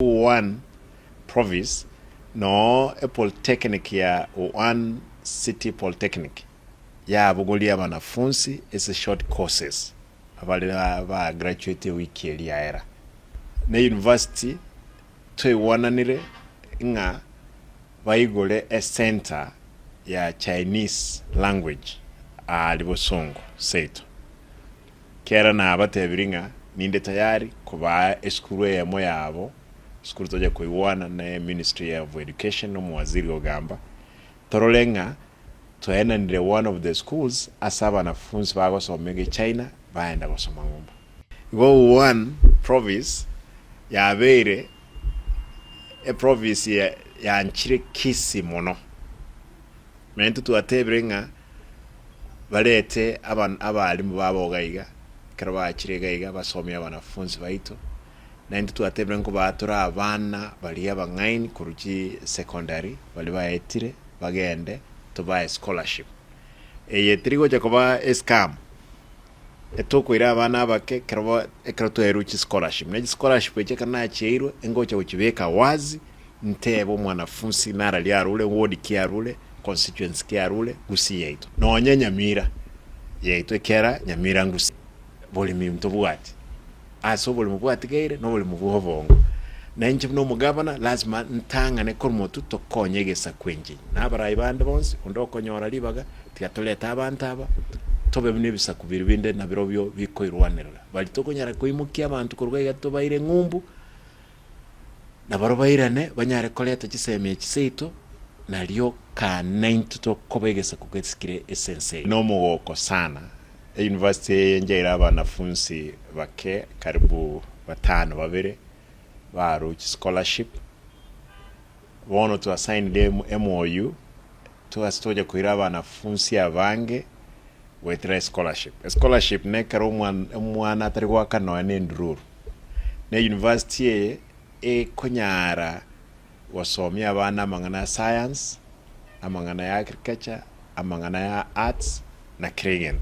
one province no a polytechnic ya one city polytechnic ya bugulia wanafunzi is short courses abali ba graduate wiki ya era na university tuiwananire nga baigole a center ya Chinese language alibosongo seto kera na abatebiringa ninde tayari kuba eskuru yemo yabo skuru toje kuiwana na Ministry of Education no mwaziri ogamba torolenga toena ndire one of the schools asaba na funds bago somege China baenda gosoma ngomba go one province ya bere a province ya nchire Kisii mono mentu tuatebrenga balete abalimu babo gaiga karaba chirega basomya abanafunzi baito nandi tuatebrenga ko batura abana bali abangaini kuruki secondary bali baetire bagende to buy scholarship trigo jakoba scam etokwira abana bake karaba ekrato eruchi scholarship na scholarship eche kana cheiro engocha uchibeka wazi ntebo mwanafunzi nara lyarule ward kiarule constituency kiarule gusi yeito no nyamira yeito kera nyamira ngusi boli mimtobwati aso boli mubwati geire no boli mubuhovongo nanjye no mugabana lazima ntanga ne kormotu to konyegesa kwenje nabarayi bande bonse ondokonyora libaga tigatoleta abantu aba tobe binebisa kubiri binde nabirobyo bikoirwanirira bali tokonyara koimukia abantu kurwa gatobaire ngumbu nabarobairane banyare koleta kiseme kiseito nalio ka 90 to kobegesa kugetsikire essence no mugoko sana university njaira abanafunzi bake karibu batano babere baruchi scholarship wono to assign them MOU to astoja kuira abanafunzi abange with scholarship ne karo mwana atari waka no anendruru ne university konyara wasomya abana amangana ya science amangana ya agriculture amangana ya arts na creative